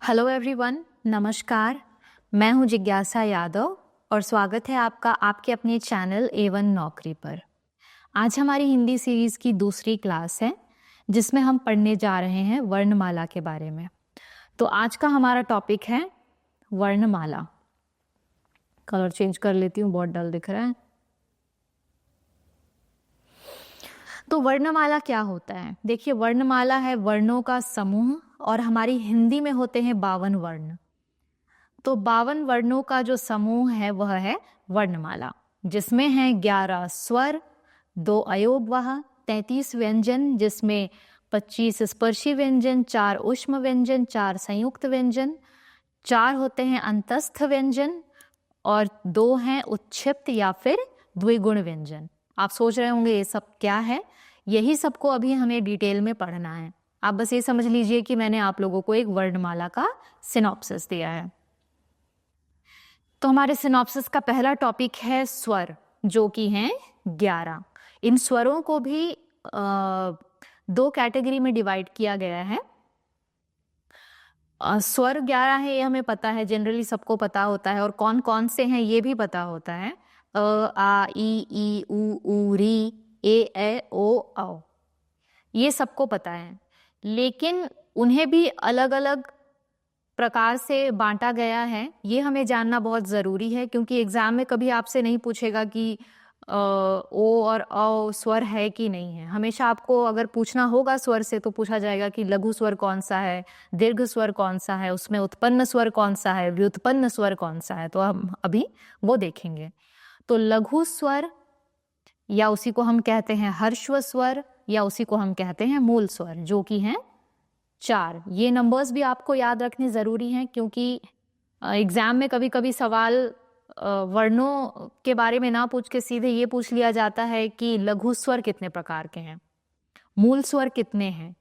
Hello everyone, नमस्कार। मैं हूं जिज्ञासा यादव और स्वागत है आपका आपके अपने चैनल A1 नौकरी पर। आज हमारी हिंदी सीरीज की दूसरी क्लास है जिसमें हम पढ़ने जा रहे हैं वर्णमाला के बारे में। तो आज का हमारा टॉपिक है वर्णमाला। कलर चेंज कर लेती हूँ, बहुत डल दिख रहा है। तो वर्णमाला क्या होता है? देखिए, वर्णमाला है वर्णों का समूह और हमारी हिंदी में होते हैं 52 वर्ण। तो 52 वर्णों का जो समूह है वह है वर्णमाला, जिसमें है 11 स्वर, 2 अयोगवाह, 33 व्यंजन, जिसमें 25 स्पर्शी व्यंजन, 4 ऊष्म व्यंजन, 4 संयुक्त व्यंजन, 4 होते हैं अंतस्थ व्यंजन और 2 हैं उच्छिप्त या फिर द्विगुण व्यंजन। आप सोच रहे होंगे ये सब क्या है? यही सबको अभी हमें डिटेल में पढ़ना है। आप बस ये समझ लीजिए कि मैंने आप लोगों को एक वर्णमाला का सिनॉप्सिस दिया है। तो हमारे सिनॉप्सिस का पहला टॉपिक है स्वर, जो कि हैं 11। इन स्वरों को भी 2 कैटेगरी में डिवाइड किया गया है। स्वर 11 है, ये हमें पता है, जनरली सबको पता होता है, और कौन कौन से हैं ये भी पता होता है। अ, आ, ई, ऊ, री, ए, ओ, औ, ये सबको पता है। लेकिन उन्हें भी अलग अलग प्रकार से बांटा गया है, ये हमें जानना बहुत ज़रूरी है, क्योंकि एग्जाम में कभी आपसे नहीं पूछेगा कि ओ और औ स्वर है कि नहीं है। हमेशा आपको अगर पूछना होगा स्वर से तो पूछा जाएगा कि लघु स्वर कौन सा है, दीर्घ स्वर कौन सा है, उसमें उत्पन्न स्वर कौन सा है, व्युत्पन्न स्वर कौन सा है। तो हम अभी वो देखेंगे। तो लघु स्वर या उसी को हम कहते हैं हर्ष्व स्वर या उसी को हम कहते हैं मूल स्वर, जो कि हैं 4। ये नंबर्स भी आपको याद रखने ज़रूरी हैं, क्योंकि एग्ज़ाम में कभी कभी सवाल वर्णों के बारे में ना पूछ के सीधे ये पूछ लिया जाता है कि लघु स्वर कितने प्रकार के हैं, मूल स्वर कितने हैं।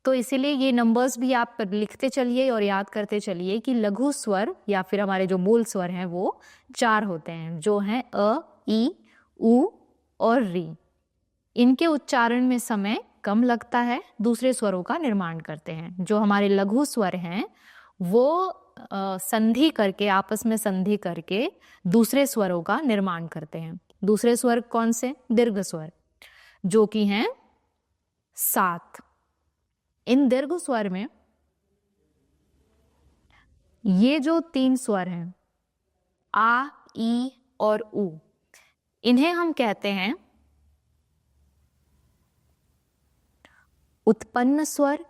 तो इसीलिए ये नंबर्स भी आप लिखते चलिए और याद करते चलिए कि लघु स्वर या फिर हमारे जो मूल स्वर हैं वो 4 होते हैं, जो हैं अ, ई, उ और री। इनके उच्चारण में समय कम लगता है, दूसरे स्वरों का निर्माण करते हैं। जो हमारे लघु स्वर हैं वो संधि करके, आपस में संधि करके दूसरे स्वरों का निर्माण करते हैं। दूसरे स्वर कौन से? दीर्घ स्वर, जो कि हैं 7। इन दीर्घ स्वर में ये जो 3 स्वर हैं आ, ई और उ, इन्हें हम कहते हैं उत्पन्न स्वर,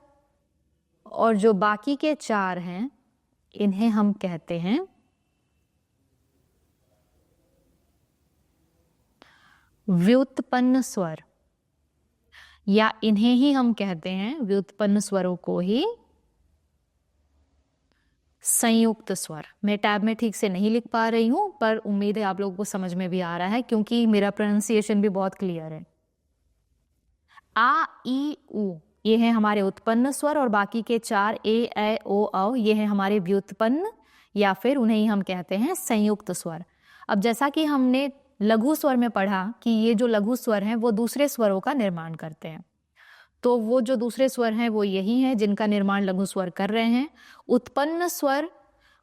और जो बाकी के 4 हैं इन्हें हम कहते हैं व्युत्पन्न स्वर, या इन्हें ही हम कहते हैं, व्युत्पन्न स्वरों को ही, संयुक्त स्वर। मैं टैब में ठीक से नहीं लिख पा रही हूं, पर उम्मीद है आप लोगों को समझ में भी आ रहा है, क्योंकि मेरा प्रोनाउंसिएशन भी बहुत क्लियर है। आ, ई, उ ये हैं हमारे उत्पन्न स्वर, और बाकी के 4 ए, ओ, औ ये हैं हमारे व्युत्पन्न, या फिर उन्हें ही हम कहते हैं संयुक्त स्वर। अब जैसा कि हमने लघु स्वर में पढ़ा कि ये जो लघु स्वर हैं वो दूसरे स्वरों का निर्माण करते हैं, तो वो जो दूसरे स्वर हैं वो यही हैं जिनका निर्माण लघु स्वर कर रहे हैं। उत्पन्न स्वर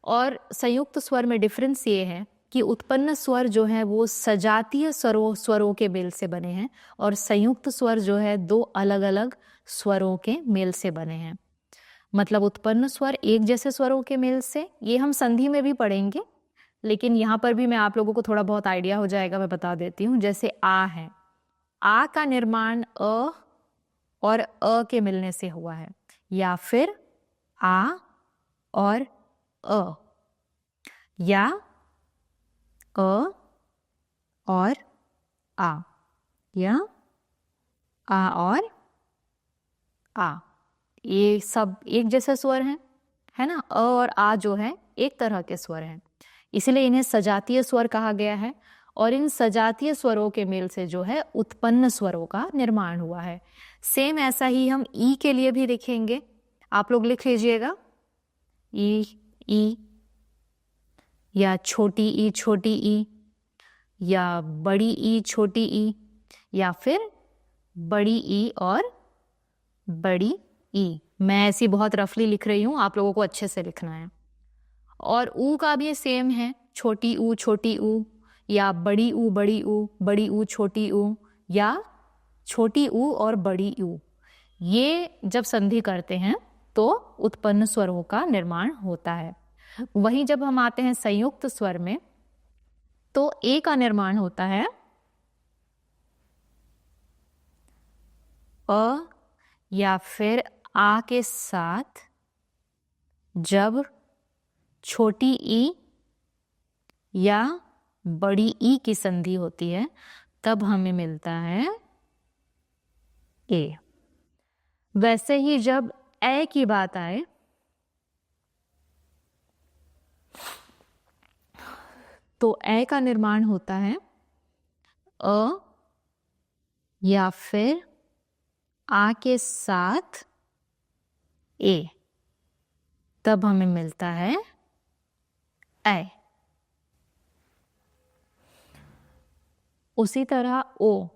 और संयुक्त स्वर में डिफरेंस ये है कि उत्पन्न स्वर जो है वो सजातीय स्वरों के मेल से बने हैं, और संयुक्त स्वर जो है 2 अलग अलग स्वरों के मेल से बने हैं। मतलब उत्पन्न स्वर एक जैसे स्वरों के मेल से, ये हम संधि में भी पढ़ेंगे, लेकिन यहाँ पर भी मैं आप लोगों को थोड़ा बहुत आइडिया हो जाएगा, मैं बता देती हूँ। जैसे आ है, आ का निर्माण अ और अ के मिलने से हुआ है, या फिर आ और अ, या अ और आ, या आ और आ, ये सब एक जैसे स्वर हैं, है ना। अ और आ जो है एक तरह के स्वर हैं, इसलिए इन्हें सजातीय स्वर कहा गया है, और इन सजातीय स्वरों के मेल से जो है उत्पन्न स्वरों का निर्माण हुआ है। सेम ऐसा ही हम ई के लिए भी लिखेंगे। आप लोग लिख लीजिएगा, ई, या छोटी ई, या बड़ी ई छोटी ई, या फिर बड़ी ई और बड़ी ई, मैं ऐसी बहुत रफली लिख रही हूँ, आप लोगों को अच्छे से लिखना है। और ऊ का भी सेम है, छोटी ऊ या बड़ी ऊ बड़ी ऊ छोटी ऊ, या छोटी ऊ और बड़ी ऊ। ये जब संधि करते हैं तो उत्पन्न स्वरों का निर्माण होता है। वहीं जब हम आते हैं संयुक्त स्वर में तो ए का निर्माण होता है अ या फिर आ के साथ जब छोटी ई या बड़ी ई की संधि होती है, तब हमें मिलता है ए। वैसे ही जब ए की बात आए तो ए का निर्माण होता है अ या फिर आ के साथ ए, तब हमें मिलता है ए। उसी तरह ओ,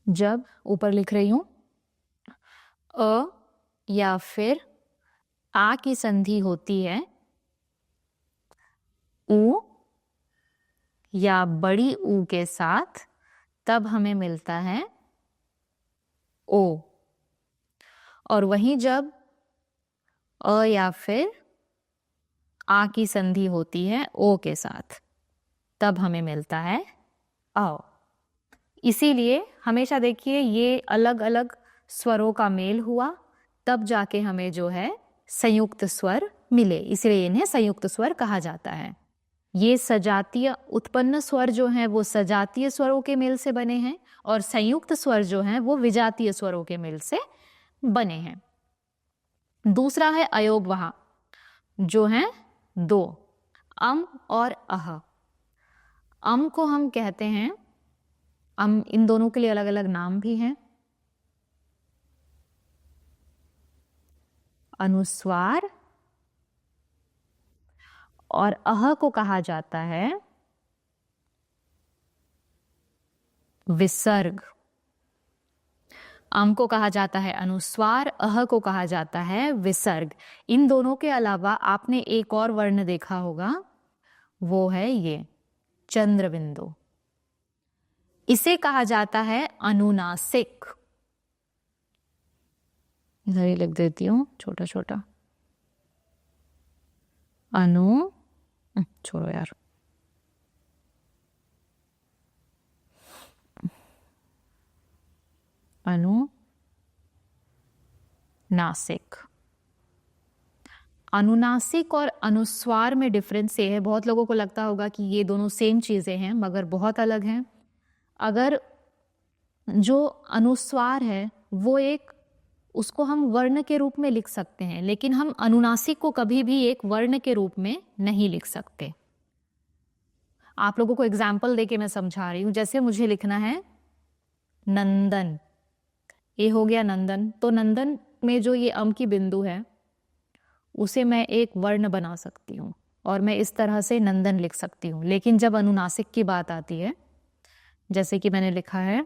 जब ऊपर लिख रही हूं अ या फिर आ की संधि होती है ऊ या बड़ी ऊ के साथ, तब हमें मिलता है ओ। और वहीं जब अ या फिर आ की संधि होती है ओ के साथ, तब हमें मिलता है आओ। इसीलिए हमेशा देखिए ये अलग अलग स्वरों का मेल हुआ, तब जाके हमें जो है संयुक्त स्वर मिले, इसलिए इन्हें संयुक्त स्वर कहा जाता है। ये सजातीय उत्पन्न स्वर जो हैं वो सजातीय स्वरों के मेल से बने हैं, और संयुक्त स्वर जो हैं वो विजातीय स्वरों के मेल से बने हैं। दूसरा है अयोग वहा, जो है दो, अम और अह। अम को हम कहते हैं, इन दोनों के लिए अलग अलग नाम भी हैं। अनुस्वार, और अह को कहा जाता है विसर्ग। अम को कहा जाता है अनुस्वार, अह को कहा जाता है विसर्ग। इन दोनों के अलावा आपने एक और वर्ण देखा होगा, वो है ये चंद्र बिंदु। इसे कहा जाता है अनुनासिक। इधर ही लिख देती हूं छोटा छोटा, छोड़ो यार, अनुनासिक। अनुनासिक और अनुस्वार में डिफरेंस ये है, बहुत लोगों को लगता होगा कि ये दोनों सेम चीजें हैं, मगर बहुत अलग हैं। अगर जो अनुस्वार है वो एक, उसको हम वर्ण के रूप में लिख सकते हैं, लेकिन हम अनुनासिक को कभी भी एक वर्ण के रूप में नहीं लिख सकते। आप लोगों को एग्जाम्पल देके मैं समझा रही हूं। जैसे मुझे लिखना है नंदन, ये हो गया नंदन, तो नंदन में जो ये अम की बिंदु है उसे मैं एक वर्ण बना सकती हूँ और मैं इस तरह से नंदन लिख सकती हूँ। लेकिन जब अनुनासिक की बात आती है, जैसे कि मैंने लिखा है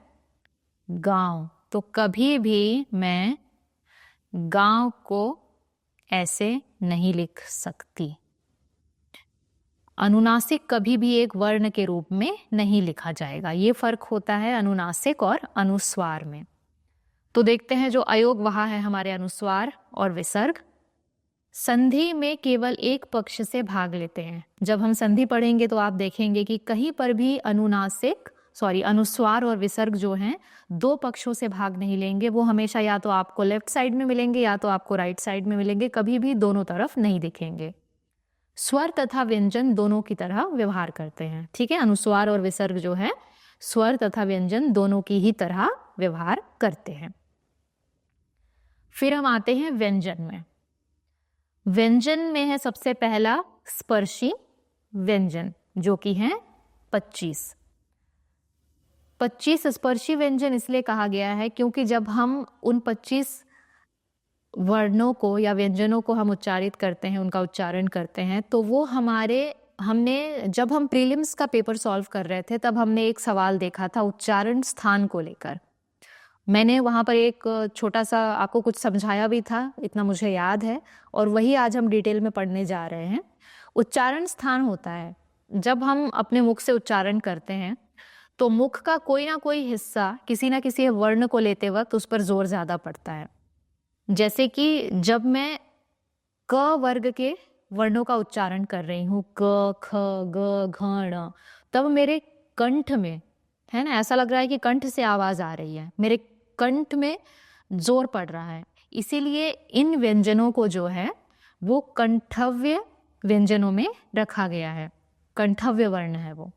गांव, तो कभी भी मैं गांव को ऐसे नहीं लिख सकती। अनुनासिक कभी भी एक वर्ण के रूप में नहीं लिखा जाएगा। ये फर्क होता है अनुनासिक और अनुस्वार में। तो देखते हैं जो अयोग वहा है हमारे अनुस्वार और विसर्ग, संधि में केवल एक पक्ष से भाग लेते हैं। जब हम संधि पढ़ेंगे तो आप देखेंगे कि कहीं पर भी अनुस्वार और विसर्ग जो हैं दो पक्षों से भाग नहीं लेंगे। वो हमेशा या तो आपको लेफ्ट साइड में मिलेंगे या तो आपको राइट साइड में मिलेंगे, कभी भी दोनों तरफ नहीं दिखेंगे। स्वर तथा व्यंजन दोनों की तरह व्यवहार करते हैं। ठीक है, अनुस्वार और विसर्ग जो है स्वर तथा व्यंजन दोनों की ही तरह व्यवहार करते हैं। फिर हम आते हैं व्यंजन में। व्यंजन में है सबसे पहला स्पर्शी व्यंजन, जो कि है 25। 25 स्पर्शी व्यंजन इसलिए कहा गया है क्योंकि जब हम उन 25 वर्णों को या व्यंजनों को हम उच्चारित करते हैं, उनका उच्चारण करते हैं, तो वो हमने जब हम प्रीलिम्स का पेपर सॉल्व कर रहे थे तब हमने एक सवाल देखा था उच्चारण स्थान को लेकर। मैंने वहाँ पर एक छोटा सा आपको कुछ समझाया भी था, इतना मुझे याद है, और वही आज हम डिटेल में पढ़ने जा रहे हैं। उच्चारण स्थान होता है, जब हम अपने मुख से उच्चारण करते हैं तो मुख का कोई ना कोई हिस्सा किसी ना किसी वर्ण को लेते वक्त उस पर जोर ज्यादा पड़ता है। जैसे कि जब मैं क वर्ग के वर्णों का उच्चारण कर रही हूँ, क ख ग घ ण, तब मेरे कंठ में, है ना, ऐसा लग रहा है कि कंठ से आवाज आ रही है, मेरे कंठ में जोर पड़ रहा है। इसीलिए इन व्यंजनों को जो है वो कंठव्य व्यंजनों में रखा गया है। कंठव्य वर्ण है वो।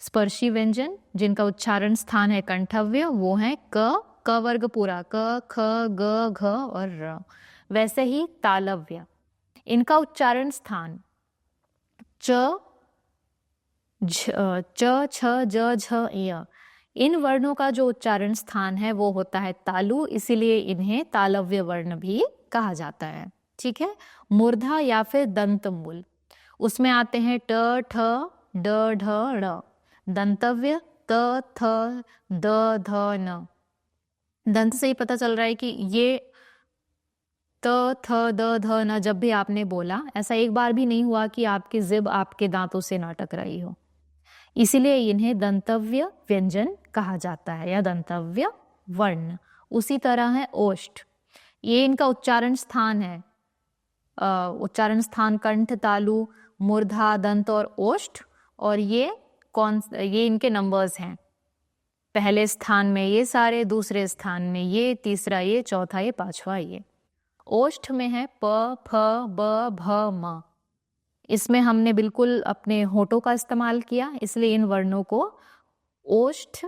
स्पर्शी व्यंजन जिनका उच्चारण स्थान है कंठव्य, वो है क वर्ग पूरा, क ख ग घ और र। वैसे ही तालव्य, इनका उच्चारण स्थान च छ ज झ य, इन वर्णों का जो उच्चारण स्थान है वो होता है तालु, इसीलिए इन्हें तालव्य वर्ण भी कहा जाता है। ठीक है। मूर्धा या फिर दंत मूल, उसमें आते हैं ट ठ ड ढ ड़। दंतव्य त थ द ध न। दंत से ही पता चल रहा है कि ये त थ द ध न जब भी आपने बोला, ऐसा एक बार भी नहीं हुआ कि आपकी जिब आपके दांतों से ना टकराई हो, इसीलिए इन्हें दंतव्य व्यंजन कहा जाता है या दंतव्य वर्ण। उसी तरह है ओष्ठ, ये इनका उच्चारण स्थान है। उच्चारण स्थान कंठ, तालु, मूर्धा, दंत और ओष्ठ। और ये इनके नंबर्स हैं, पहले स्थान में ये सारे, दूसरे स्थान में ये, तीसरा ये, चौथा ये, पांचवा ये। ओष्ठ में है प फ ब भ म, इसमें हमने बिल्कुल अपने होठों का इस्तेमाल किया, इसलिए इन वर्णों को ओष्ठ,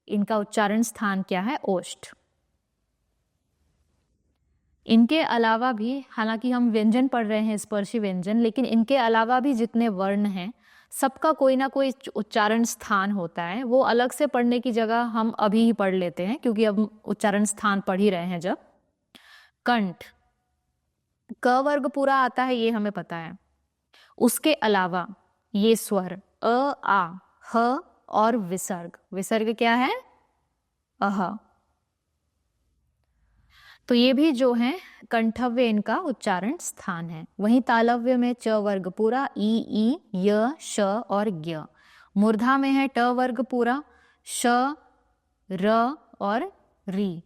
इनका उच्चारण स्थान क्या है, ओष्ठ। इनके अलावा भी, हालांकि हम व्यंजन पढ़ रहे हैं स्पर्शी व्यंजन, लेकिन इनके अलावा भी जितने वर्ण हैं सबका कोई ना कोई उच्चारण स्थान होता है। वो अलग से पढ़ने की जगह हम अभी ही पढ़ लेते हैं, क्योंकि अब उच्चारण स्थान पढ़ ही रहे हैं। जब कंठ, क वर्ग पूरा आता है, ये हमें पता है। उसके अलावा ये स्वर अ, आ, ह और विसर्ग, विसर्ग क्या है, अह, तो ये भी जो है कंठव्य इनका उच्चारण स्थान है। वहीं तालव्य में च वर्ग पूरा, ई, य, श और ज्ञ। मूर्धा में है ट वर्ग पूरा, श, र और री।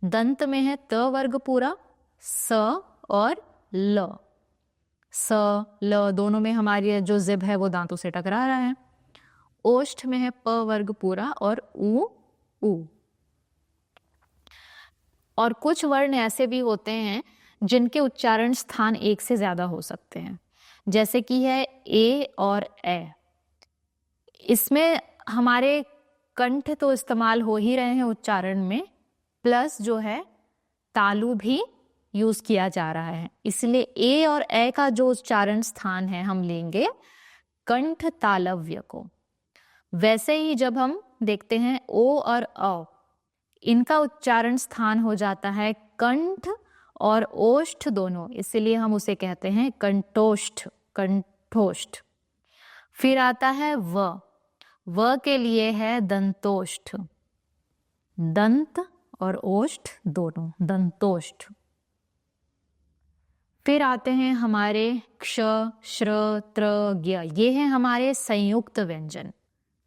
दंत में है त वर्ग पूरा, स और ल। स ल दोनों में हमारी जो जिब है वो दांतों से टकरा रहा है। ओष्ठ में है प वर्ग पूरा और उ। और कुछ वर्ण ऐसे भी होते हैं जिनके उच्चारण स्थान एक से ज्यादा हो सकते हैं, जैसे कि है ए और ए। इसमें हमारे कंठ तो इस्तेमाल हो ही रहे हैं उच्चारण में, प्लस जो है तालु भी यूज किया जा रहा है, इसलिए ए और ए का जो उच्चारण स्थान है हम लेंगे कंठ तालव्य को। वैसे ही जब हम देखते हैं ओ और अ, इनका उच्चारण स्थान हो जाता है कंठ और ओष्ठ दोनों, इसलिए हम उसे कहते हैं कंठोष्ठ, कंठोष्ठ। फिर आता है व के लिए है दंतोष्ठ, दंत और ओष्ठ दोनों, दंतोष्ठ। फिर आते हैं हमारे क्ष, श्र, त्र, ज्ञ, ये हैं हमारे संयुक्त व्यंजन।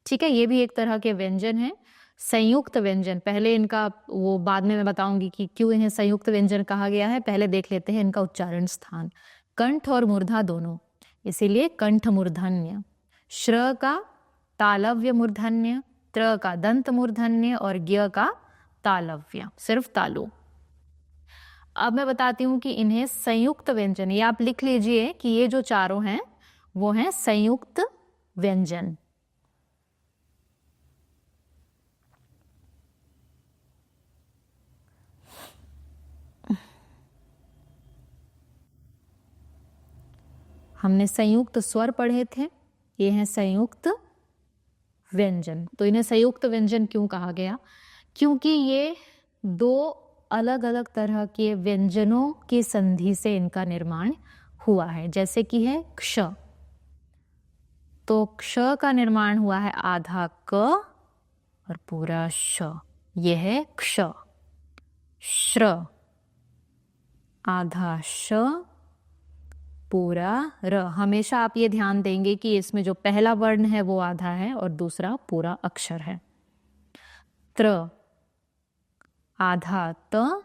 ठीक है, ये भी एक तरह के व्यंजन है, संयुक्त व्यंजन। पहले इनका वो बाद में मैं बताऊंगी कि क्यों इन्हें संयुक्त व्यंजन कहा गया है, पहले देख लेते हैं इनका उच्चारण स्थान। कंठ और मूर्धा दोनों, इसीलिए कंठ मूर्धन्य। श्र का तालव्य मूर्धन्य, त्र का दंत मूर्धन्य और ज्ञ का तालव्य, सिर्फ तालु। अब मैं बताती हूँ कि इन्हें संयुक्त व्यंजन, ये आप लिख लीजिए कि ये जो चारों हैं वो हैं संयुक्त व्यंजन। हमने संयुक्त स्वर पढ़े थे, ये हैं संयुक्त व्यंजन। तो इन्हें संयुक्त व्यंजन क्यों कहा गया, क्योंकि ये दो अलग अलग तरह के व्यंजनों की संधि से इनका निर्माण हुआ है। जैसे कि है क्ष, तो क्ष का निर्माण हुआ है आधा क और पूरा श, यह है क्ष। श्र, आधा श, पूरा र। हमेशा आप ये ध्यान देंगे कि इसमें जो पहला वर्ण है वो आधा है और दूसरा पूरा अक्षर है। त्र, आधा त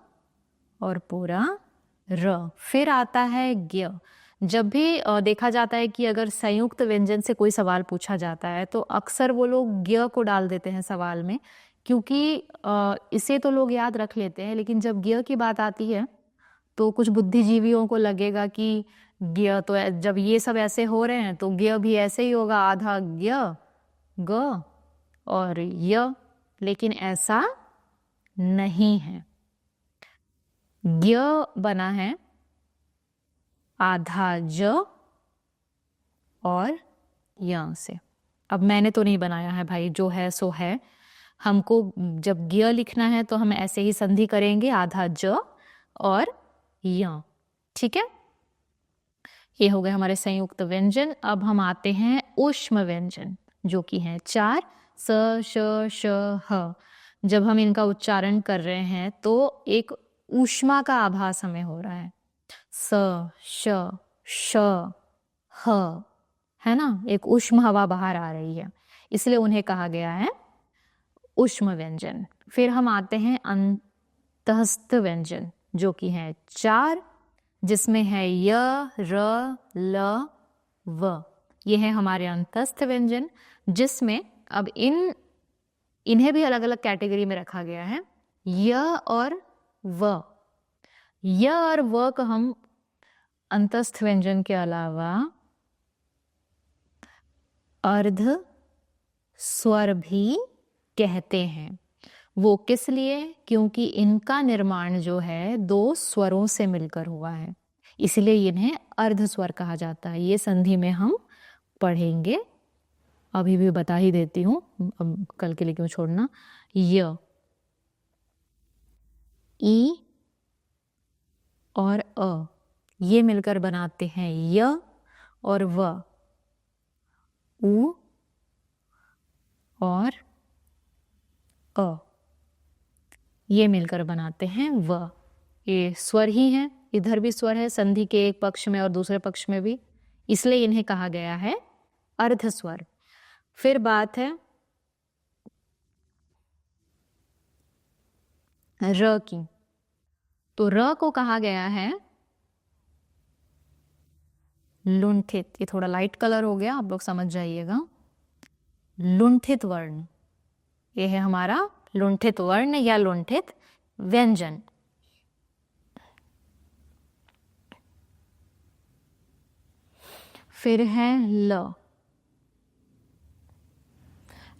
और पूरा र। फिर आता है ज्ञ। जब भी देखा जाता है कि अगर संयुक्त व्यंजन से कोई सवाल पूछा जाता है तो अक्सर वो लोग ज्ञ को डाल देते हैं सवाल में, क्योंकि इसे तो लोग याद रख लेते हैं, लेकिन जब ज्ञ की बात आती है तो कुछ बुद्धिजीवियों को लगेगा कि ज्ञ तो जब ये सब ऐसे हो रहे हैं तो ज्ञ भी ऐसे ही होगा, आधा ज्ञ ग और य, लेकिन ऐसा नहीं है। ज्ञ बना है आधा ज और य से। अब मैंने तो नहीं बनाया है भाई, जो है सो है। हमको जब ज्ञ लिखना है तो हम ऐसे ही संधि करेंगे, आधा ज और य। ठीक है, ये हो गए हमारे संयुक्त व्यंजन। अब हम आते हैं ऊष्म व्यंजन, जो कि हैं 4 स, श, श, ह। जब हम इनका उच्चारण कर रहे हैं तो एक ऊष्मा का आभास हमें हो रहा है। स, श, श, ह, है ना, एक ऊष्म हवा बाहर आ रही है, इसलिए उन्हें कहा गया है ऊष्म व्यंजन। फिर हम आते हैं अंतस्थ व्यंजन, जो कि हैं 4, जिसमें है य, र, ल, व। ये है हमारे अंतस्थ व्यंजन, जिसमें अब इन्हें भी अलग अलग कैटेगरी में रखा गया है। य और व, य और व को हम अंतस्थ व्यंजन के अलावा अर्ध स्वर भी कहते हैं। वो किस लिए? क्योंकि इनका निर्माण जो है 2 स्वरों से मिलकर हुआ है, इसलिए इन्हें अर्ध स्वर कहा जाता है। ये संधि में हम पढ़ेंगे, अभी भी बता ही देती हूँ, अब कल के लिए क्यों छोड़ना। य, ई और अ, ये मिलकर बनाते हैं य, और व, उ और अ, ये मिलकर बनाते हैं व। ये स्वर ही हैं, इधर भी स्वर है संधि के एक पक्ष में और दूसरे पक्ष में भी, इसलिए इन्हें कहा गया है अर्ध स्वर। फिर बात है र की, तो र को कहा गया है लुंठित। ये थोड़ा लाइट कलर हो गया, आप लोग समझ जाइएगा। लुंठित वर्ण, ये है हमारा लुंठित वर्ण या लुंठित व्यंजन। फिर है ल।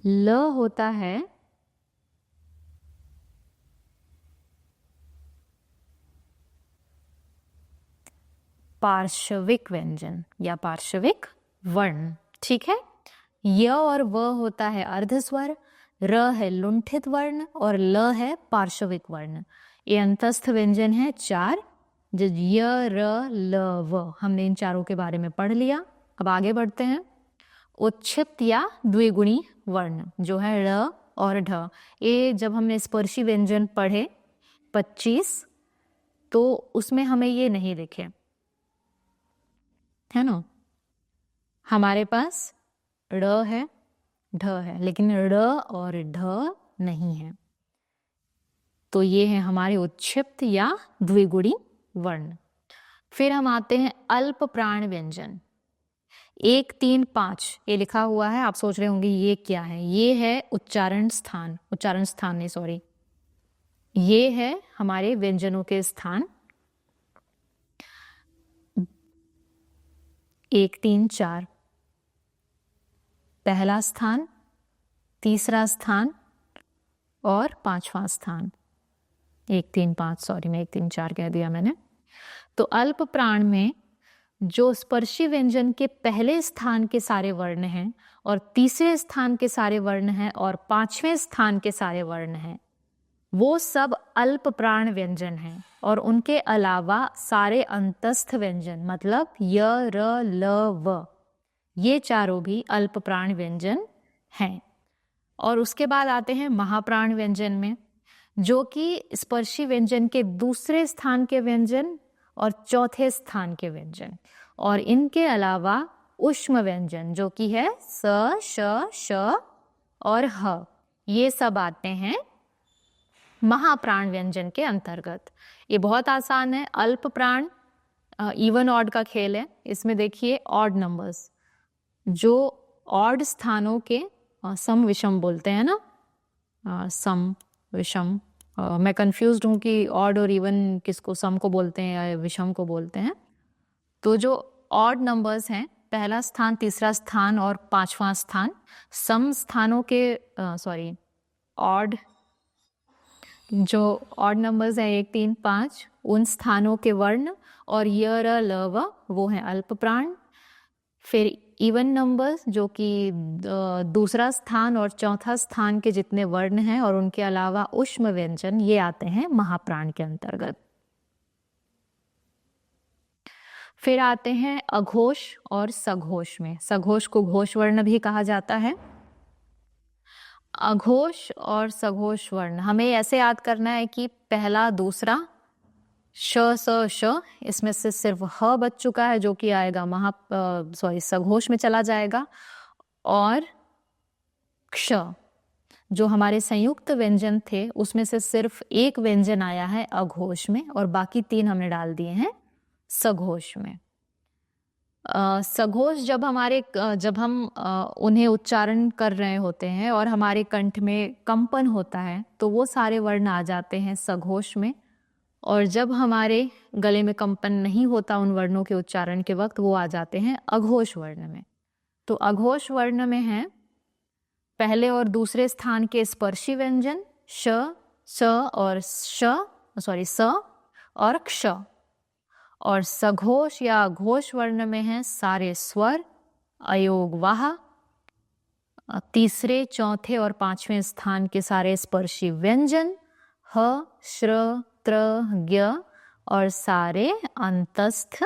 ल होता है पार्श्विक व्यंजन या पार्श्विक वर्ण। ठीक है, य और व होता है अर्ध स्वर, र है लुंठित वर्ण और ल है पार्श्विक वर्ण। ये अंतस्थ व्यंजन है 4, जो य, र, ल, व। हमने इन चारों के बारे में पढ़ लिया। अब आगे बढ़ते हैं। उच्छिप्त या द्विगुणी वर्ण, जो है ड़ और ढ। ये जब हमने स्पर्शी व्यंजन पढ़े 25, तो उसमें हमें ये नहीं दिखे, है ना। हमारे पास ड़ है, ढ है, लेकिन ड़ और ढ नहीं है। तो ये है हमारे उच्छिप्त या द्विगुणी वर्ण। फिर हम आते हैं अल्प प्राण व्यंजन। 1, 3, 5 ये लिखा हुआ है, आप सोच रहे होंगे ये क्या है। ये है उच्चारण स्थान, उच्चारण स्थान नहीं, सॉरी, ये है हमारे व्यंजनों के स्थान। 1, 3, 4 पहला स्थान, तीसरा स्थान और 5वां स्थान। 1, 3, 5, सॉरी, मैं 1, 3, 4 कह दिया मैंने। तो अल्प प्राण में जो स्पर्शी व्यंजन के पहले स्थान के सारे वर्ण हैं और तीसरे स्थान के सारे वर्ण हैं और 5वें स्थान के सारे वर्ण हैं, वो सब अल्प प्राण व्यंजन हैं। और उनके अलावा सारे अंतस्थ व्यंजन, मतलब य, र, ल, व, ये चारों भी अल्प प्राण व्यंजन हैं। और उसके बाद आते हैं महाप्राण व्यंजन में, जो कि स्पर्शी व्यंजन के दूसरे स्थान के व्यंजन और चौथे स्थान के व्यंजन, और इनके अलावा ऊष्म व्यंजन जो कि है स, श, श और ह, ये सब आते हैं महाप्राण व्यंजन के अंतर्गत। ये बहुत आसान है। अल्प प्राण इवन ऑड का खेल है। इसमें देखिए ऑड नंबर्स, जो ऑड स्थानों के सम विषम बोलते हैं ना, सम विषम, मैं कंफ्यूज्ड हूँ कि ऑड और इवन किसको, सम को बोलते हैं या विषम को बोलते हैं। तो जो ऑड नंबर्स हैं, पहला स्थान, तीसरा स्थान और पांचवा स्थान, सम स्थानों के ऑड, जो ऑड नंबर्स हैं 1, 3, 5, उन स्थानों के वर्ण और य, र, ल, व, वो हैं अल्प प्राण। फिर इवन नंबर्स जो कि दूसरा स्थान और चौथा स्थान के जितने वर्ण हैं और उनके अलावा ऊष्म व्यंजन, ये आते हैं महाप्राण के अंतर्गत। फिर आते हैं अघोष और सघोष में। सघोष को घोष वर्ण भी कहा जाता है। अघोष और सघोष वर्ण हमें ऐसे याद करना है कि पहला, दूसरा, श, स, श, इसमें से सिर्फ ह बच चुका है जो कि आएगा सघोष में चला जाएगा, और क्ष, जो हमारे संयुक्त व्यंजन थे उसमें से सिर्फ एक व्यंजन आया है अघोष में और बाकी 3 हमने डाल दिए हैं सघोष में। सघोष जब हम उन्हें उच्चारण कर रहे होते हैं और हमारे कंठ में कंपन होता है तो वो सारे वर्ण आ जाते हैं सघोष में, और जब हमारे गले में कंपन नहीं होता उन वर्णों के उच्चारण के वक्त, वो आ जाते हैं अघोष वर्ण में। तो अघोष वर्ण में है पहले और दूसरे स्थान के स्पर्शी व्यंजन श, स और स और क्ष, और सघोष या घोष वर्ण में है सारे स्वर, अयोग वाह, तीसरे, चौथे और पांचवें स्थान के सारे स्पर्शी व्यंजन ह, श्र, त्र, ज्ञ और सारे अंतस्थ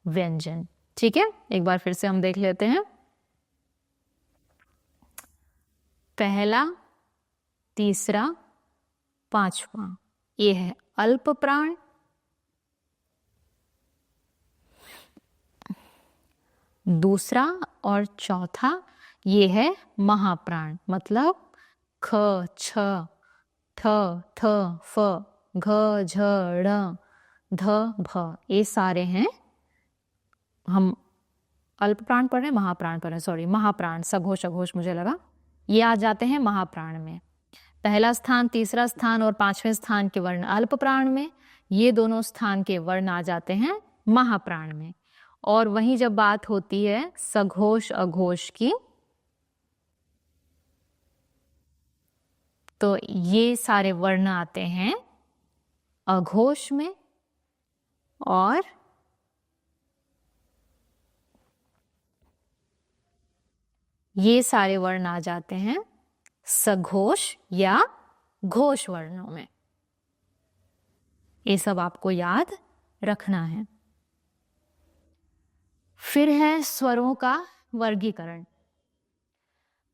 व्यंजन। ठीक है, एक बार फिर से हम देख लेते हैं। पहला, तीसरा, पांचवा, ये है अल्प प्राण। दूसरा और चौथा ये है महाप्राण, मतलब ख, छ, ठ, थ, फ, घ, झ, ढ़, ध, भ, ये सारे हैं। हम अल्प प्राण पढ़ रहे हैं, महाप्राण पढ़ रहे हैं, महाप्राण, सघोष अघोष मुझे लगा, ये आ जाते हैं महाप्राण में। पहला स्थान, तीसरा स्थान और पांचवें स्थान के वर्ण अल्प प्राण में, ये दोनों स्थान के वर्ण आ जाते हैं महाप्राण में। और वहीं जब बात होती है सघोष अघोष की, तो ये सारे वर्ण आते हैं अघोष में, और ये सारे वर्ण आ जाते हैं सघोष या घोष वर्णों में। ये सब आपको याद रखना है। फिर है स्वरों का वर्गीकरण।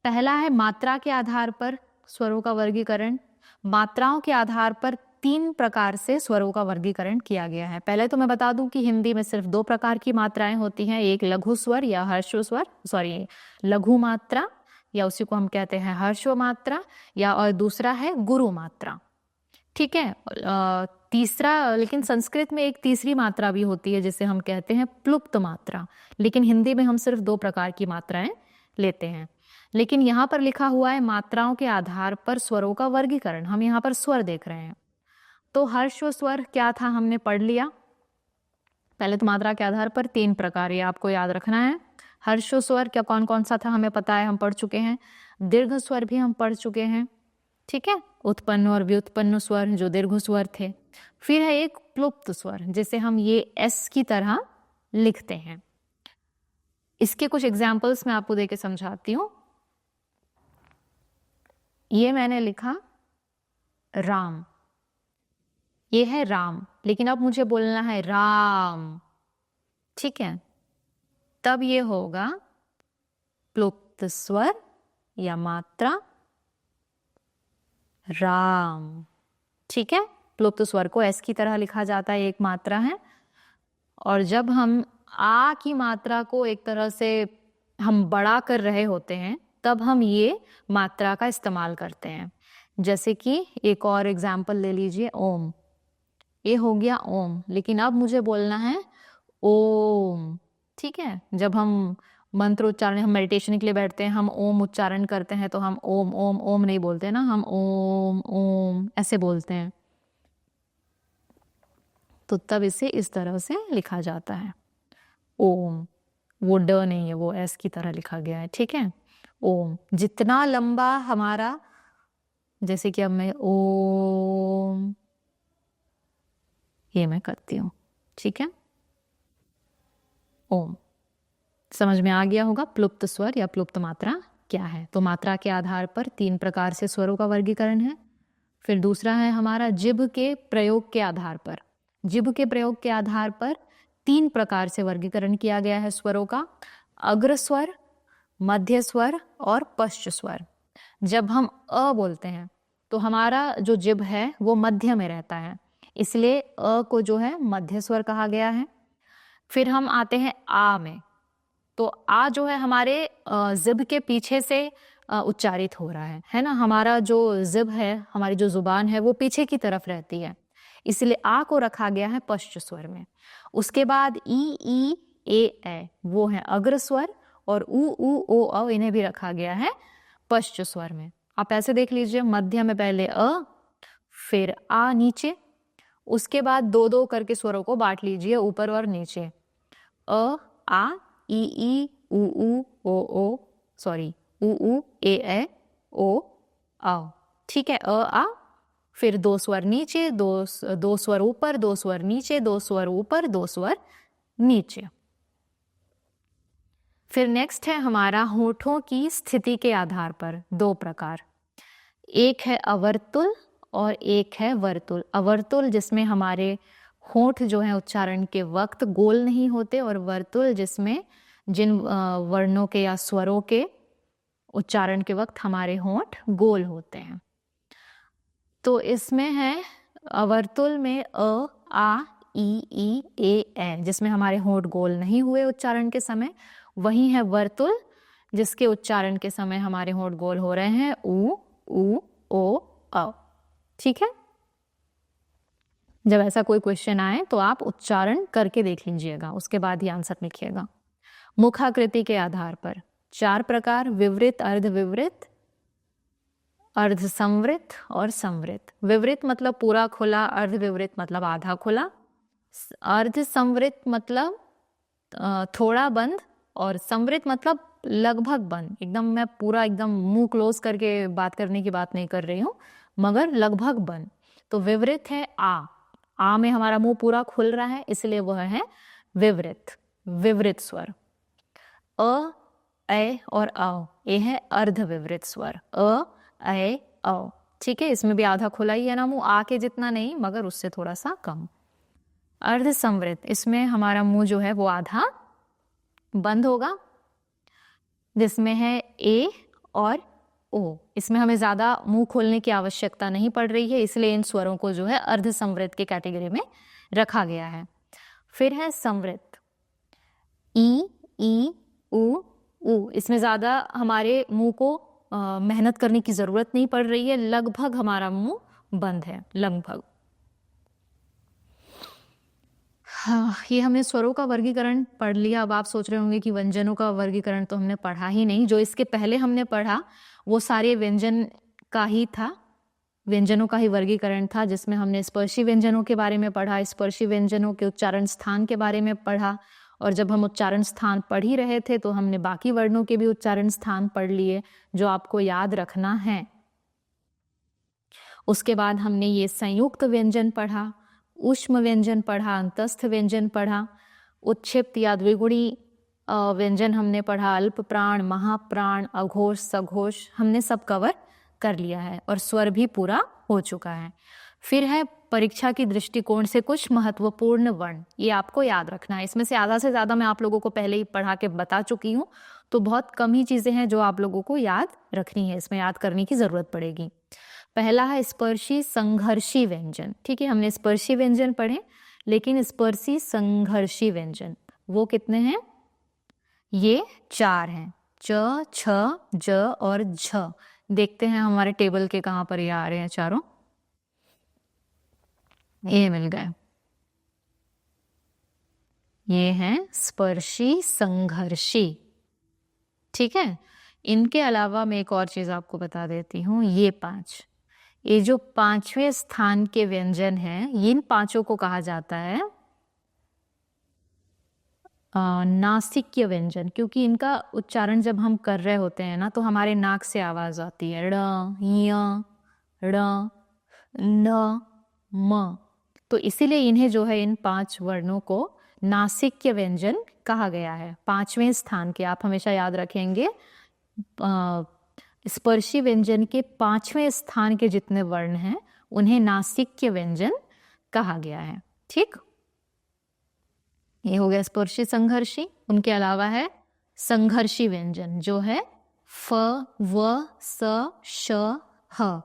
पहला है मात्रा के आधार पर स्वरों का वर्गीकरण। मात्राओं के आधार पर 3 प्रकार से स्वरों का वर्गीकरण किया गया है। पहले तो मैं बता दूं कि हिंदी में सिर्फ 2 प्रकार की मात्राएं होती हैं, एक लघु स्वर या हर्षव स्वर, लघु मात्रा या उसी को हम कहते हैं हर्षव मात्रा, या और दूसरा है गुरु मात्रा। ठीक है, तीसरा, लेकिन संस्कृत में एक तीसरी मात्रा भी होती है जिसे हम कहते हैं प्लुप्त मात्रा, लेकिन हिंदी में हम सिर्फ 2 प्रकार की मात्राएं लेते हैं। लेकिन यहाँ पर लिखा हुआ है मात्राओं के आधार पर स्वरों का वर्गीकरण, हम यहाँ पर स्वर देख रहे हैं। तो हर्ष स्वर क्या था हमने पढ़ लिया। पहले तो मात्रा के आधार पर 3 प्रकार, ये आपको याद रखना है। हर्ष स्वर क्या कौन कौन सा था हमें पता है, हम पढ़ चुके हैं। दीर्घ स्वर भी हम पढ़ चुके हैं। ठीक है, उत्पन्न और व्युत्पन्न स्वर जो दीर्घ स्वर थे। फिर है एक प्लुप्त स्वर जिसे हम ये एस की तरह लिखते हैं। इसके कुछ एग्जाम्पल्स मैं आपको देके समझाती हूँ। ये मैंने लिखा राम, ये है राम, लेकिन अब मुझे बोलना है राम। ठीक है, तब ये होगा प्लुप्त स्वर या मात्रा राम। ठीक है, प्लुप्त स्वर को एस की तरह लिखा जाता है, एक मात्रा है। और जब हम आ की मात्रा को एक तरह से हम बड़ा कर रहे होते हैं तब हम ये मात्रा का इस्तेमाल करते हैं। जैसे कि एक और एग्जाम्पल ले लीजिए, ओम। ये हो गया ओम, लेकिन अब मुझे बोलना है ओम। ठीक है, जब हम मंत्र उच्चारण, हम मेडिटेशन के लिए बैठते हैं, हम ओम उच्चारण करते हैं तो हम ओम ओम ओम नहीं बोलते ना, हम ओम ओम ऐसे बोलते हैं। तो तब इसे इस तरह से लिखा जाता है, ओम। वो ड नहीं है, वो एस की तरह लिखा गया है। ठीक है, ओम। जितना लंबा हमारा, जैसे कि अब मैं ओम, ये मैं करती हूँ। ठीक है, ओम। समझ में आ गया होगा प्लुप्त स्वर या प्लुप्त मात्रा क्या है। तो मात्रा के आधार पर 3 प्रकार से स्वरों का वर्गीकरण है। फिर दूसरा है हमारा जिभ के प्रयोग के आधार पर। जिभ के प्रयोग के आधार पर 3 प्रकार से वर्गीकरण किया गया है स्वरों का, अग्र स्वर, मध्य स्वर और पश्च स्वर। जब हम अ बोलते हैं तो हमारा जो जिभ है वो मध्य में रहता है, इसलिए अ को जो है मध्य स्वर कहा गया है। फिर हम आते हैं आ में, तो आ जो है हमारे जिभ के पीछे से उच्चारित हो रहा है ना। हमारा जो जिभ है, हमारी जो जुबान है वो पीछे की तरफ रहती है, इसलिए आ को रखा गया है पश्च स्वर में। उसके बाद ई ए वो है अग्र स्वर, और उ ओ अ इन्हें भी रखा गया है पश्च स्वर में। आप ऐसे देख लीजिए, मध्य में पहले अ, फिर आ नीचे, उसके बाद 2-2 करके स्वरों को बांट लीजिए ऊपर और नीचे, अ आ ई उ ओ सॉरी उ ए ओ आ। ठीक है, अ आ, फिर 2 स्वर नीचे, 2 स्वर ऊपर, 2 स्वर नीचे, 2 स्वर ऊपर, 2 स्वर नीचे। फिर नेक्स्ट है हमारा होठों की स्थिति के आधार पर 2 प्रकार, एक है अवर्तुल और एक है वर्तुल। अवर्तुल जिसमें हमारे होठ जो है उच्चारण के वक्त गोल नहीं होते, और वर्तुल जिसमें जिन वर्णों के या स्वरों के उच्चारण के वक्त हमारे होठ गोल होते हैं। तो इसमें है अवर्तुल में अ आ ई ए जिसमें हमारे होठ गोल नहीं हुए उच्चारण के समय। वही है वर्तुल जिसके उच्चारण के समय हमारे होठ गोल हो रहे हैं, उ ओ अ। ठीक है, जब ऐसा कोई क्वेश्चन आए तो आप उच्चारण करके देख लीजिएगा, उसके बाद ही आंसर लिखिएगा। मुखाकृति के आधार पर 4 प्रकार, विवृत, अर्धविवृत, अर्ध संवृत और संवृत। विवृत मतलब पूरा खुला, अर्धविवृत मतलब आधा खुला, अर्ध संवृत मतलब थोड़ा बंद, और संवृत मतलब लगभग बंद। एकदम मैं पूरा एकदम मुंह क्लोज करके बात करने की बात नहीं कर रही हूँ, मगर लगभग बंद। तो विवृत है आ में हमारा मुंह पूरा खुल रहा है, इसलिए वह है विवृत, विवृत स्वर। अ ए और अ, ये है अर्धविवृत स्वर, अ ए अ। ठीक है, इसमें भी आधा खुला ही है ना मुंह, आ के जितना नहीं मगर उससे थोड़ा सा कम। अर्ध संवृत, इसमें हमारा मुंह जो है वो आधा बंद होगा, जिसमें है ए और ओ। इसमें हमें ज्यादा मुंह खोलने की आवश्यकता नहीं पड़ रही है, इसलिए इन स्वरों को जो है अर्ध संवृत की कैटेगरी में रखा गया है। फिर है संवृत, ई उ। इसमें ज्यादा हमारे मुंह को मेहनत करने की जरूरत नहीं पड़ रही है, लगभग हमारा मुंह बंद है, लगभग। हाँ, ये हमने स्वरों का वर्गीकरण पढ़ लिया। अब आप सोच रहे होंगे कि व्यंजनों का वर्गीकरण तो हमने पढ़ा ही नहीं। जो इसके पहले हमने पढ़ा वो सारे व्यंजन का ही था, व्यंजनों का ही वर्गीकरण था, जिसमें हमने स्पर्शी व्यंजनों के बारे में पढ़ा, स्पर्शी व्यंजनों के उच्चारण स्थान के बारे में पढ़ा, और जब हम उच्चारण स्थान पढ़ ही रहे थे तो हमने बाकी वर्णों के भी उच्चारण स्थान पढ़ लिए जो आपको याद रखना है। उसके बाद हमने ये संयुक्त व्यंजन पढ़ा, ऊष्म व्यंजन पढ़ा, अंतस्थ व्यंजन पढ़ा, उत्क्षिप्त या द्विगुणी व्यंजन हमने पढ़ा, अल्प प्राण, महाप्राण, अघोष, सघोष, हमने सब कवर कर लिया है और स्वर भी पूरा हो चुका है। फिर है परीक्षा की दृष्टिकोण से कुछ महत्वपूर्ण वर्ण, ये आपको याद रखना है। इसमें से आधा से ज्यादा मैं आप लोगों को पहले ही पढ़ा के बता चुकी हूँ, तो बहुत कम ही चीजें हैं जो आप लोगों को याद रखनी है, इसमें याद करने की जरूरत पड़ेगी। पहला है स्पर्शी संघर्षी व्यंजन। ठीक है, हमने स्पर्शी व्यंजन पढ़े, लेकिन स्पर्शी संघर्षी व्यंजन वो कितने हैं? ये 4 हैं, च, छ, ज और झ। देखते हैं हमारे टेबल के कहाँ पर ये आ रहे हैं चारों। ये मिल गए, ये हैं स्पर्शी संघर्षी। ठीक है, इनके अलावा मैं एक और चीज आपको बता देती हूँ। ये 5, ये जो 5वें स्थान के व्यंजन हैं, इन 5 को कहा जाता है नासिक्य व्यंजन, क्योंकि इनका उच्चारण जब हम कर रहे होते हैं ना, तो हमारे नाक से आवाज आती है ड़, य, ड़, न, म। तो इसीलिए इन्हें जो है, इन 5 वर्णों को नासिक्य व्यंजन कहा गया है। 5वें स्थान के, आप हमेशा याद रखेंगे, स्पर्शी व्यंजन के 5वें स्थान के जितने वर्ण हैं उन्हें नासिक्य व्यंजन कहा गया है। ठीक, ये हो गया स्पर्शी संघर्षी। उनके अलावा है संघर्षी व्यंजन, जो है फ, व, स, श, ह।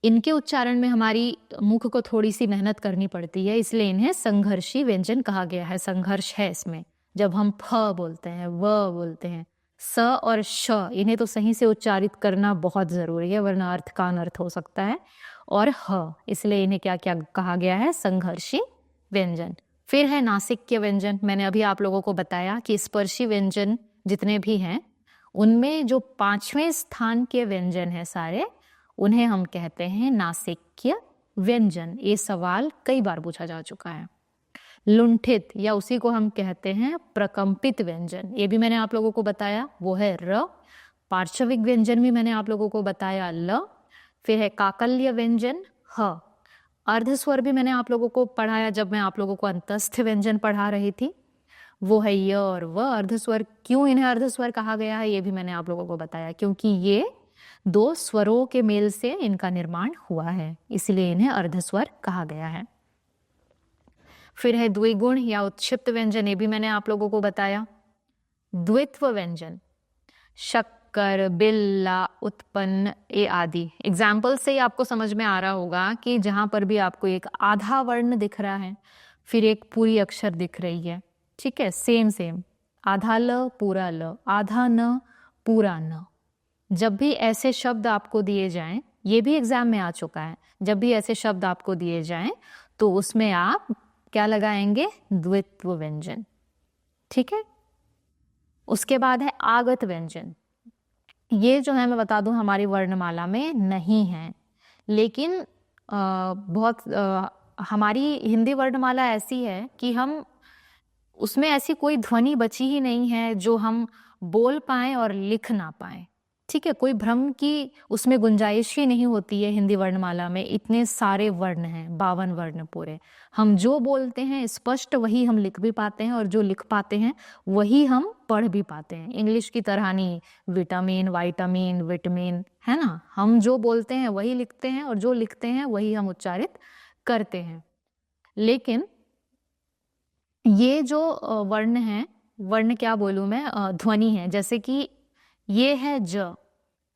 इनके उच्चारण में हमारी मुख को थोड़ी सी मेहनत करनी पड़ती है, इसलिए इन्हें संघर्षी व्यंजन कहा गया है। संघर्ष है इसमें, जब हम फ बोलते हैं, व बोलते हैं, स और श, इन्हें तो सही से उच्चारित करना बहुत जरूरी है, वरना अर्थ का अनर्थ हो सकता है। और ह, इसलिए इन्हें क्या क्या कहा गया है? संघर्षी व्यंजन। फिर है नासिक्य व्यंजन। मैंने अभी आप लोगों को बताया कि स्पर्शी व्यंजन जितने भी हैं, उनमें जो 5वें स्थान के व्यंजन हैं सारे, उन्हें हम कहते हैं नासिक्य व्यंजन। ये सवाल कई बार पूछा जा चुका है। लुंठित, या उसी को हम कहते हैं प्रकंपित व्यंजन, ये भी मैंने आप लोगों को बताया, वो है र। पार्श्विक व्यंजन भी मैंने आप लोगों को बताया, ल। फिर है काकल्य व्यंजन, ह। अर्धस्वर भी मैंने आप लोगों को पढ़ाया जब मैं आप लोगों को अंतस्थ व्यंजन पढ़ा रही थी, वो है य और व। अर्धस्वर, क्यों इन्हें अर्धस्वर कहा गया है ये भी मैंने आप लोगों को बताया, क्योंकि ये 2 स्वरों के मेल से इनका निर्माण हुआ है, इसलिए इन्हें अर्धस्वर कहा गया है। फिर है द्विगुण या उत्क्षिप्त व्यंजन, ये भी मैंने आप लोगों को बताया। द्वित्व व्यंजन, शक्कर, बिल्ला, उत्पन्न, ये आदि। एग्जाम्पल से ही आपको समझ में आ रहा होगा कि जहां पर भी आपको एक आधा वर्ण दिख रहा है, फिर एक पूरी अक्षर दिख रही है, ठीक है, सेम सेम, आधा ल पूरा ल, आधा न पूरा न। जब भी ऐसे शब्द आपको दिए जाएं, ये भी एग्जाम में आ चुका है, जब भी ऐसे शब्द आपको दिए जाएं तो उसमें आप क्या लगाएंगे? द्वित्व व्यंजन। ठीक है, उसके बाद है आगत व्यंजन। ये जो है मैं बता दूं हमारी वर्णमाला में नहीं है, लेकिन हमारी हिंदी वर्णमाला ऐसी है कि हम उसमें ऐसी कोई ध्वनि बची ही नहीं है जो हम बोल पाएं और लिख ना पाएं। ठीक है, कोई भ्रम की उसमें गुंजाइश ही नहीं होती है हिंदी वर्णमाला में। इतने सारे वर्ण हैं, 52 वर्ण पूरे। हम जो बोलते हैं स्पष्ट वही हम लिख भी पाते हैं, और जो लिख पाते हैं वही हम पढ़ भी पाते हैं। इंग्लिश की तरह नहीं, विटामिन, वाइटामिन, विटामिन, है ना, हम जो बोलते हैं वही लिखते हैं, और जो लिखते हैं वही हम उच्चारित करते हैं। लेकिन ये जो वर्ण है, वर्ण क्या बोलूं मैं, ध्वनि है, जैसे कि ये है ज,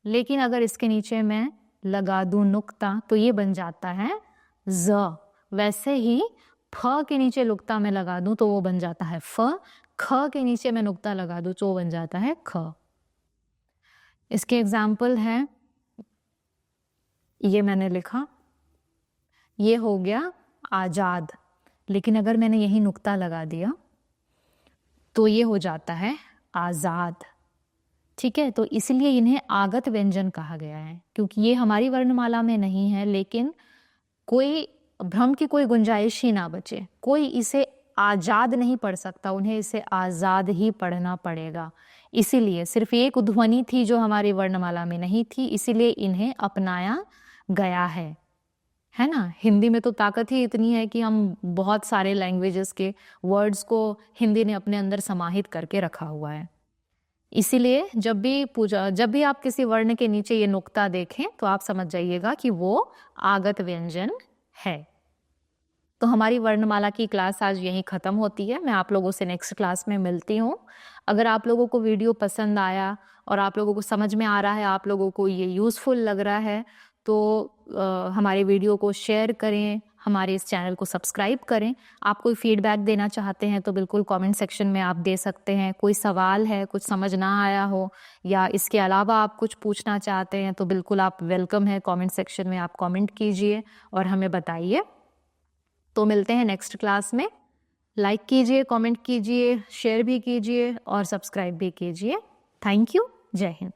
लेकिन अगर इसके नीचे मैं लगा दूं नुक्ता तो ये बन जाता है ज। वैसे ही फ के नीचे नुक्ता मैं लगा दूं तो वो बन जाता है फ। ख के नीचे मैं नुक्ता लगा दूं तो वो बन जाता है ख। इसके एग्जाम्पल है, ये मैंने लिखा, ये हो गया आजाद, लेकिन अगर मैंने यही नुक्ता लगा दिया तो ये हो जाता है आजाद। ठीक है, तो इसलिए इन्हें आगत व्यंजन कहा गया है, क्योंकि ये हमारी वर्णमाला में नहीं है, लेकिन कोई भ्रम की कोई गुंजाइश ही ना बचे। कोई इसे आजाद नहीं पढ़ सकता, उन्हें इसे आजाद ही पढ़ना पड़ेगा। इसीलिए सिर्फ एक ध्वनि थी जो हमारी वर्णमाला में नहीं थी, इसीलिए इन्हें अपनाया गया है ना। हिंदी में तो ताकत ही इतनी है कि हम बहुत सारे लैंग्वेजेस के वर्ड्स को हिंदी ने अपने अंदर समाहित करके रखा हुआ है। इसीलिए जब भी आप किसी वर्ण के नीचे ये नुक्ता देखें तो आप समझ जाइएगा कि वो आगत व्यंजन है। तो हमारी वर्णमाला की क्लास आज यहीं खत्म होती है। मैं आप लोगों से नेक्स्ट क्लास में मिलती हूँ। अगर आप लोगों को वीडियो पसंद आया और आप लोगों को समझ में आ रहा है, आप लोगों को ये यूजफुल लग रहा है, तो हमारे वीडियो को शेयर करें, हमारे इस चैनल को सब्सक्राइब करें। आप कोई फीडबैक देना चाहते हैं तो बिल्कुल कमेंट सेक्शन में आप दे सकते हैं। कोई सवाल है, कुछ समझ ना आया हो या इसके अलावा आप कुछ पूछना चाहते हैं तो बिल्कुल आप वेलकम है, कमेंट सेक्शन में आप कमेंट कीजिए और हमें बताइए। तो मिलते हैं नेक्स्ट क्लास में। लाइक कीजिए, कमेंट कीजिए, शेयर भी कीजिए और सब्सक्राइब भी कीजिए। Thank you. जय हिंद।